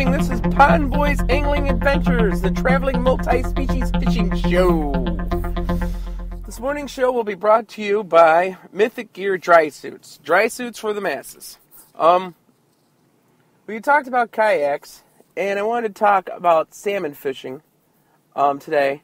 morning. This is Pond Boys Angling Adventures, the traveling multi-species fishing show. This morning's show will be brought to you by Mythic Gear Dry Suits. Dry suits for the masses. We talked about kayaks, and I wanted to talk about salmon fishing today.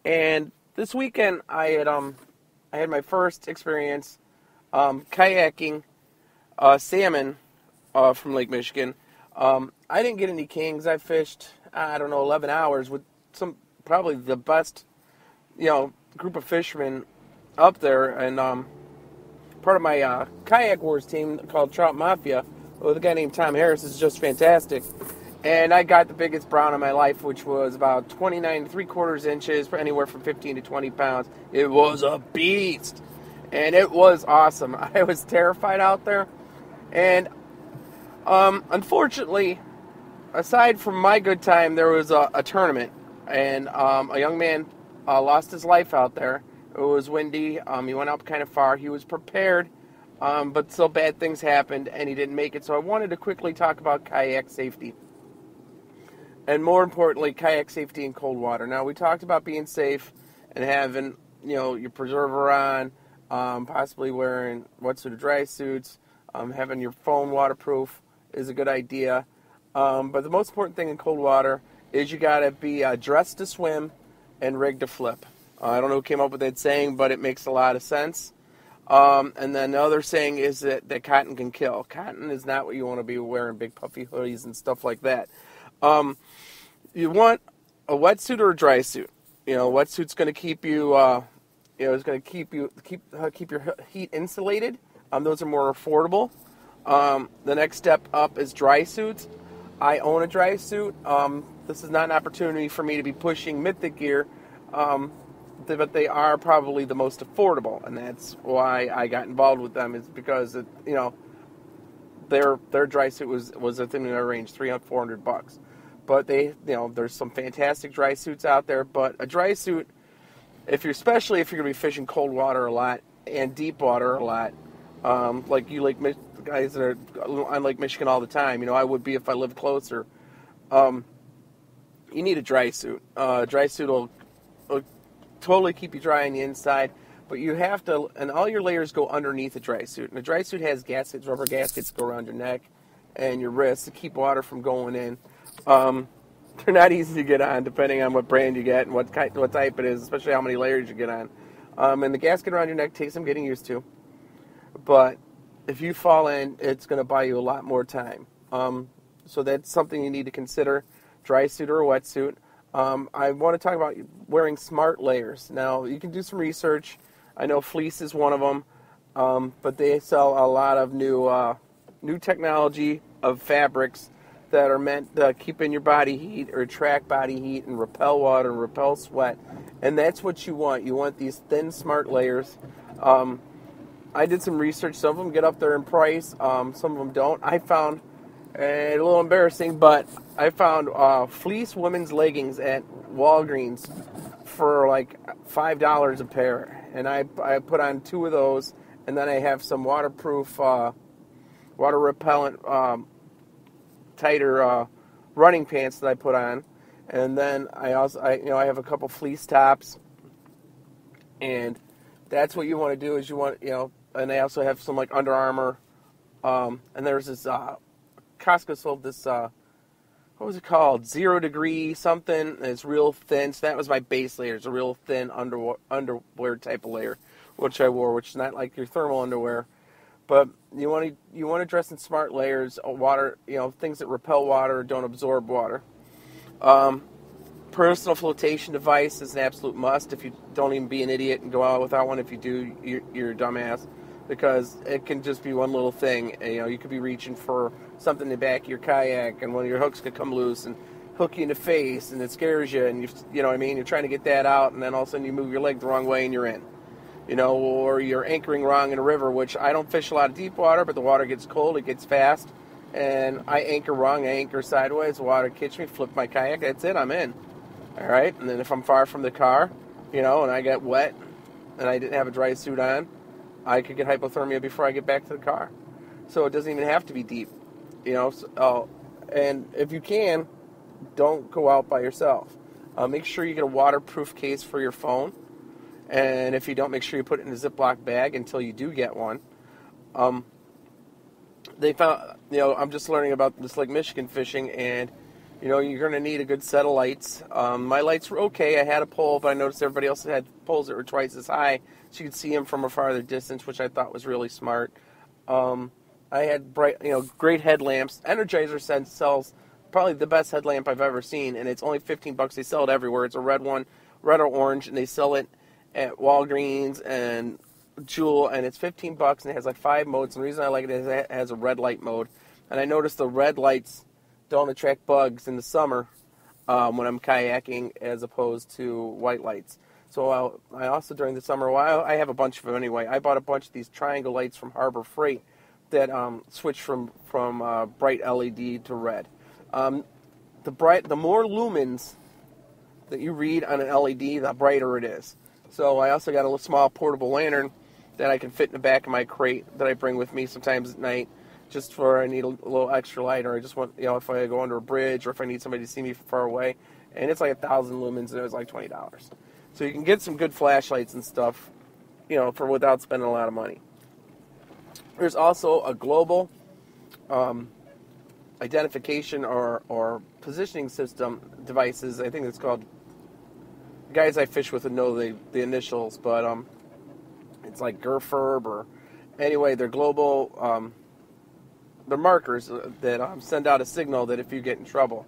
And this weekend, I had my first experience kayaking salmon from Lake Michigan. I didn't get any kings. I fished, 11 hours with probably the best, group of fishermen up there. And part of my kayak wars team called Trout Mafia with a guy named Tom Harris is just fantastic. And I got the biggest brown of my life, which was about 29 3/4 inches, anywhere from 15 to 20 pounds. It was a beast. And it was awesome. I was terrified out there. And unfortunately, aside from my good time, there was a tournament, and a young man lost his life out there. It was windy. He went up kind of far. He was prepared, but still bad things happened, and he didn't make it. So I wanted to quickly talk about kayak safety, and more importantly, kayak safety in cold water. Now, we talked about being safe and having, your preserver on, possibly wearing wetsuit or dry suits, having your phone waterproof is a good idea. But the most important thing in cold water is you got to be dressed to swim and rigged to flip. I don't know who came up with that saying, but it makes a lot of sense. And then the other saying is that cotton can kill. Cotton is not what you want to be wearing, big puffy hoodies and stuff like that. You want a wetsuit or a dry suit. Wetsuit's going to keep you, it's going to keep your heat insulated. Those are more affordable. The next step up is dry suits. I own a dry suit. This is not an opportunity for me to be pushing Mythic Gear, but they are probably the most affordable, and that's why I got involved with them. Is because their dry suit was within their range, $300-400. But there's some fantastic dry suits out there. But a dry suit, especially if you're going to be fishing cold water a lot and deep water a lot. Like you guys that are on Lake Michigan all the time, I would be if I lived closer. You need a dry suit. Dry suit will totally keep you dry on the inside, but you have to, and all your layers go underneath a dry suit. And a dry suit has gaskets, rubber gaskets go around your neck and your wrists to keep water from going in. They're not easy to get on, depending on what brand you get and what type it is, especially how many layers you get on. And the gasket around your neck takes some getting used to. But if you fall in, it's going to buy you a lot more time. So that's something you need to consider, dry suit or a wetsuit. I want to talk about wearing smart layers. Now, you can do some research. I know fleece is one of them, but they sell a lot of new technology of fabrics that are meant to keep in your body heat or attract body heat and repel water and repel sweat. And that's what you want. You want these thin, smart layers. I did some research. Some of them get up there in price. Some of them don't. I found, a little embarrassing, but I found fleece women's leggings at Walgreens for like $5 a pair. And I put on 2 of those, and then I have some waterproof, water repellent, tighter running pants that I put on. And then I have a couple fleece tops. And that's what you want to do is you want, and I also have some like Under Armour, and there's this, Costco sold this, what was it called? 0 degree something, and it's real thin, so that was my base layer. It's a real thin underwear type of layer, which I wore, which is not like your thermal underwear, but you want to dress in smart layers, water, things that repel water, don't absorb water. Personal flotation device is an absolute must. If you don't even be an idiot and go out without one, if you do, you're a dumbass, because it can just be one little thing. You could be reaching for something in the back of your kayak, and one of your hooks could come loose and hook you in the face, and it scares you, and you know what I mean? You're trying to get that out, and then all of a sudden you move your leg the wrong way and you're in. Or you're anchoring wrong in a river, which I don't fish a lot of deep water, but the water gets cold, it gets fast, and I anchor wrong, I anchor sideways, the water catch me, flip my kayak, that's it, I'm in. All right, and then if I'm far from the car, and I get wet, and I didn't have a dry suit on, I could get hypothermia before I get back to the car. So it doesn't even have to be deep, And if you can, don't go out by yourself. Make sure you get a waterproof case for your phone. And if you don't, make sure you put it in a Ziploc bag until you do get one. They found, I'm just learning about this Lake Michigan fishing, and, you're going to need a good set of lights. My lights were okay. I had a pole, but I noticed everybody else had poles that were twice as high, so you could see them from a farther distance, which I thought was really smart. I had bright, great headlamps. Energizer sells probably the best headlamp I've ever seen, and it's only $15. They sell it everywhere. It's a red one, red or orange, and they sell it at Walgreens and Jewel, and it's $15, and it has like 5 modes. And the reason I like it is it has a red light mode, and I noticed the red lights don't attract bugs in the summer when I'm kayaking, as opposed to white lights. So I also, during the summer, I have a bunch of them anyway. I bought a bunch of these triangle lights from Harbor Freight that switch from bright LED to red. The more lumens that you read on an LED, the brighter it is. So I also got a little small portable lantern that I can fit in the back of my crate that I bring with me sometimes at night, just for I need a little extra light, or I just want, if I go under a bridge, or if I need somebody to see me from far away. And it's like 1,000 lumens, and it was like $20. So you can get some good flashlights and stuff, for without spending a lot of money. There's also a global identification or positioning system devices. I think it's called. The guys I fish with would know the initials, but it's like GERFERB, or anyway, they're global. They're markers that send out a signal that if you get in trouble.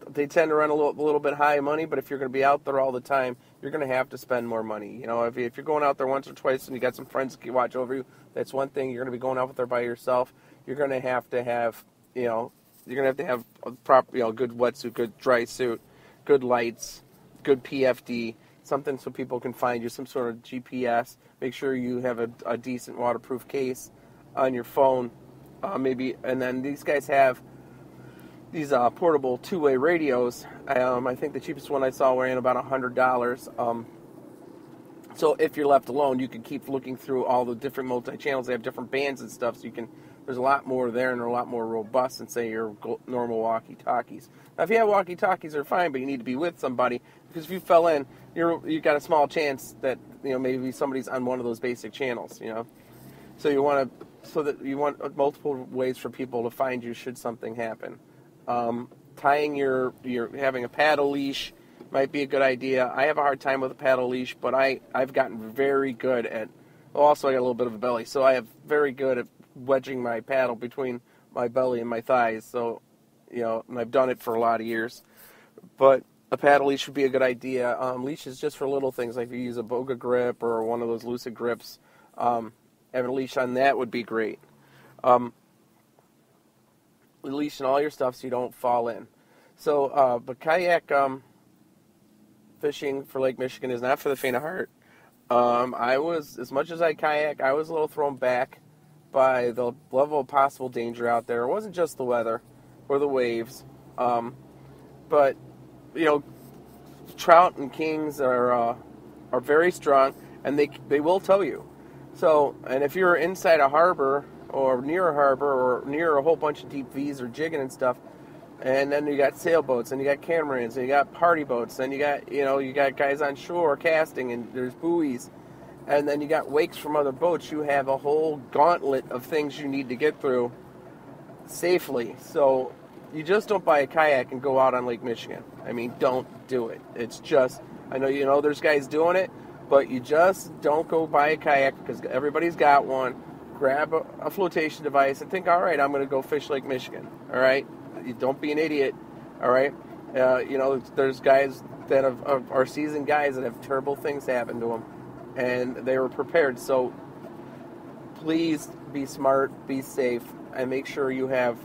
They tend to run a little bit high money, but if you're going to be out there all the time, you're going to have to spend more money. If you're going out there once or twice and you got some friends to watch over you, that's one thing. You're going to be going out there by yourself. You're going to have to have, you're going to have a proper, good wetsuit, good dry suit, good lights, good PFD, something so people can find you, some sort of GPS. Make sure you have a decent waterproof case on your phone, maybe. And then these guys have these portable two-way radios. I think the cheapest one I saw ran about $100. So if you're left alone, you can keep looking through all the different multi-channels. They have different bands and stuff, so there's a lot more there, and they're a lot more robust than, say, your normal walkie-talkies. Now, if you have walkie-talkies, they're fine, but you need to be with somebody, because if you fell in, you've got a small chance that, maybe somebody's on one of those basic channels, So you want multiple ways for people to find you should something happen. Tying having a paddle leash might be a good idea. I have a hard time with a paddle leash, but I've gotten very good at. Also, I got a little bit of a belly, so I have very good at wedging my paddle between my belly and my thighs. So, and I've done it for a lot of years. But a paddle leash would be a good idea. Leashes just for little things, like if you use a Boga grip or one of those Lucid grips. Having a leash on that would be great. Leash in all your stuff so you don't fall in. So, but kayak fishing for Lake Michigan is not for the faint of heart. As much as I kayak, I was a little thrown back by the level of possible danger out there. It wasn't just the weather or the waves, but trout and kings are very strong, and they will tow you. So, and if you're inside a harbor or near a harbor or near a whole bunch of deep V's or jigging and stuff, and then you got sailboats and you got catamarans and you got party boats and you got guys on shore casting, and there's buoys, and then you got wakes from other boats. You have a whole gauntlet of things you need to get through safely. So you just don't buy a kayak and go out on Lake Michigan. I mean, don't do it. It's just, I know there's guys doing it, but you just don't go buy a kayak because everybody's got one. Grab a flotation device and think, all right, I'm going to go fish Lake Michigan. All right? You don't be an idiot. All right? There's guys that are seasoned guys that have terrible things happen to them, and they were prepared. So please be smart, be safe, and make sure you have,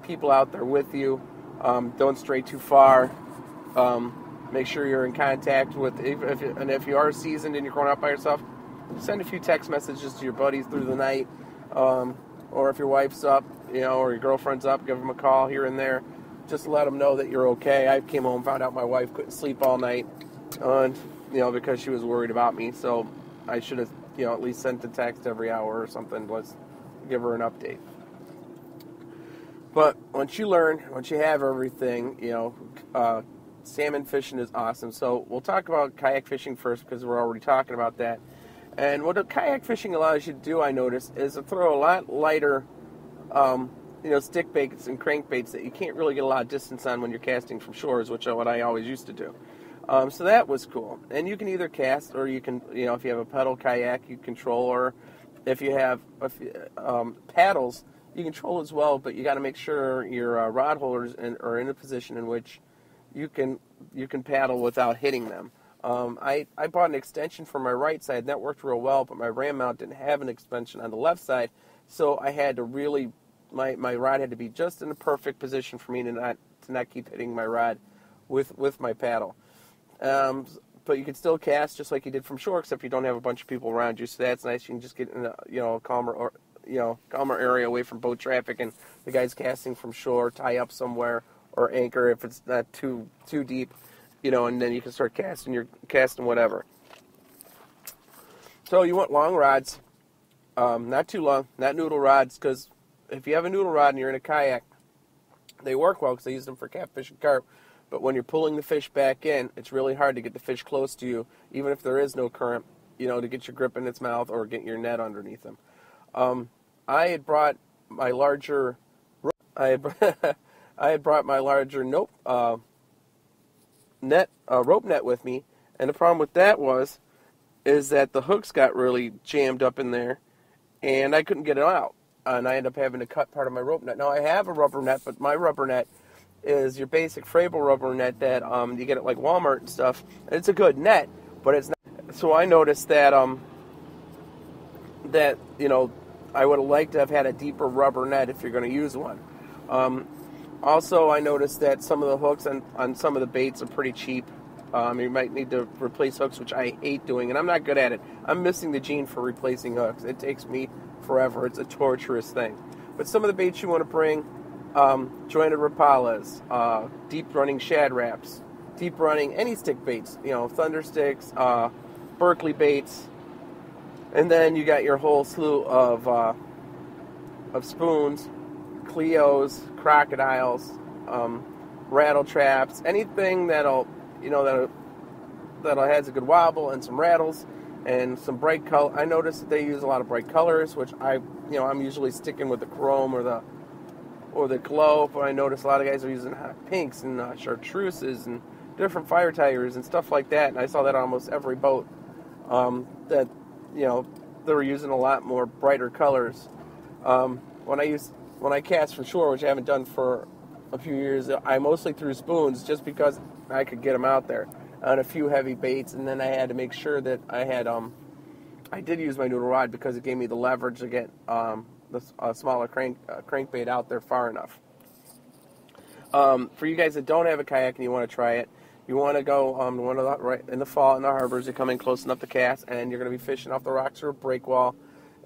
people out there with you. Don't stray too far. Make sure you're in contact with, if you are seasoned and you're going out by yourself, send a few text messages to your buddies through the night, or if your wife's up, or your girlfriend's up, give them a call here and there. Just let them know that you're okay. I came home, found out my wife couldn't sleep all night, because she was worried about me. So I should have, at least sent a text every hour or something. Let's give her an update. But once you learn, once you have everything, salmon fishing is awesome. So we'll talk about kayak fishing first because we're already talking about that. And what the kayak fishing allows you to do, I noticed, is to throw a lot lighter, stick baits and crankbaits that you can't really get a lot of distance on when you're casting from shores, which is what I always used to do. So that was cool. And you can either cast, or you can, if you have a pedal kayak, you control, or if you have paddles, you control as well. But you got to make sure your rod holders are in a position in which you can paddle without hitting them. I bought an extension for my right side, and that worked real well, but my ram mount didn't have an extension on the left side, so I had to really, my rod had to be just in the perfect position for me to not keep hitting my rod with my paddle. But you can still cast just like you did from shore, except you don't have a bunch of people around you, so that's nice. You can just get in a calmer area away from boat traffic, and the guys casting from shore tie up somewhere or anchor if it's not too deep. And then you can start casting. You're casting whatever. So you want long rods, not too long, not noodle rods, because if you have a noodle rod and you're in a kayak, they work well because they use them for catfish and carp. But when you're pulling the fish back in, it's really hard to get the fish close to you, even if there is no current, to get your grip in its mouth or get your net underneath them. I had brought my larger rope net with me, and the problem with that is that the hooks got really jammed up in there, and I couldn't get it out, and I ended up having to cut part of my rope net. Now I have a rubber net, but my rubber net is your basic Frable rubber net that you get at like Walmart and stuff, and it's a good net, but it's not. So I noticed that I would have liked to have had a deeper rubber net if you're going to use one. Also, I noticed that some of the hooks on some of the baits are pretty cheap. You might need to replace hooks, which I hate doing, and I'm not good at it. I'm missing the gene for replacing hooks. It takes me forever. It's a torturous thing. But some of the baits you want to bring, jointed rapalas, deep running shad wraps, deep running any stick baits, thunder sticks, Berkeley baits, and then you got your whole slew of spoons, Cleos, crocodiles, rattle traps, anything that'll has a good wobble, and some rattles and some bright color. I noticed that they use a lot of bright colors, which I'm usually sticking with the chrome or the glow, but I noticed a lot of guys are using hot pinks and chartreuses and different fire tires and stuff like that, and I saw that on almost every boat, that they were using a lot more brighter colors. When I cast from shore, which I haven't done for a few years, I mostly threw spoons just because I could get them out there on a few heavy baits, and then I had to make sure that I had I did use my noodle rod because it gave me the leverage to get the smaller crankbait out there far enough. For you guys that don't have a kayak and you want to try it, you want to go right in the fall in the harbors. You come in close enough to cast, and you're going to be fishing off the rocks or a break wall.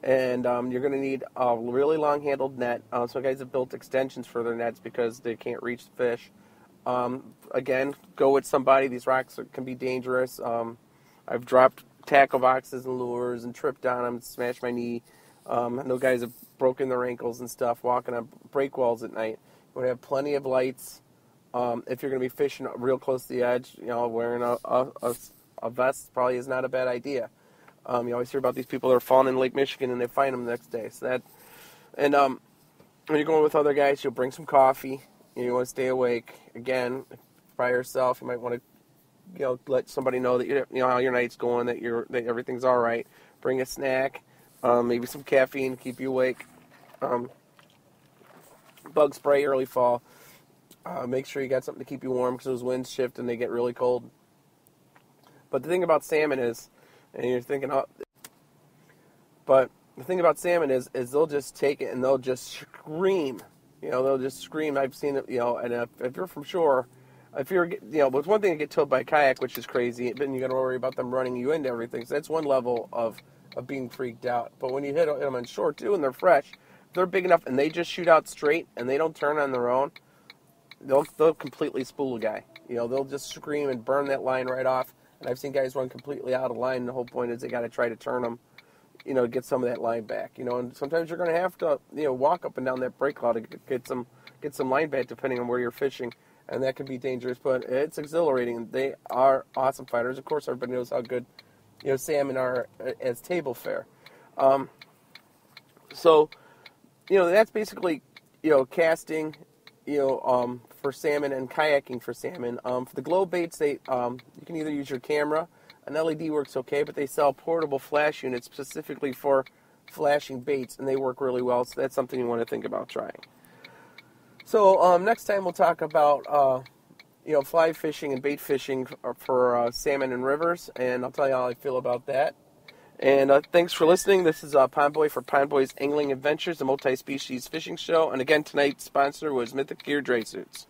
And you're going to need a really long-handled net. Some guys have built extensions for their nets because they can't reach the fish. Again, go with somebody. These rocks can be dangerous. I've dropped tackle boxes and lures and tripped on them, smashed my knee. I know guys have broken their ankles and stuff walking on break walls at night. You want to have plenty of lights. If you're going to be fishing real close to the edge, wearing a vest probably is not a bad idea. You always hear about these people that are falling in Lake Michigan and they find them the next day. So when you're going with other guys, you'll bring some coffee. You want to stay awake. Again, by yourself, you might want to, let somebody know that how your night's going, that everything's all right. Bring a snack, maybe some caffeine to keep you awake. Bug spray early fall. Make sure you got something to keep you warm because those winds shift and they get really cold. But the thing about salmon is, and you're thinking, but the thing about salmon is they'll just take it and they'll just scream. They'll just scream. I've seen it, and if you're from shore, but it's one thing to get towed by a kayak, which is crazy, but then you got to worry about them running you into everything. So that's one level of being freaked out. But when you hit them on shore, too, and they're fresh, they're big enough, and they just shoot out straight, and they don't turn on their own, they'll completely spool a guy. They'll just scream and burn that line right off. And I've seen guys run completely out of line, and the whole point is they got to try to turn them, get some of that line back. And sometimes you're going to have to, walk up and down that break law to get some get some line bait depending on where you're fishing, and that can be dangerous, but it's exhilarating. They are awesome fighters. Of course, everybody knows how good, salmon are as table fare. So, that's basically, casting, for salmon and kayaking for salmon. For the glow baits, you can either use your camera. An LED works okay, but they sell portable flash units specifically for flashing baits, and they work really well, so that's something you want to think about trying. So next time we'll talk about fly fishing and bait fishing for salmon in rivers, and I'll tell you how I feel about that. And thanks for listening. This is Pond Boy for Pond Boy's Angling Adventures, a multi-species fishing show. And again, tonight's sponsor was Mythic Gear Dray Suits.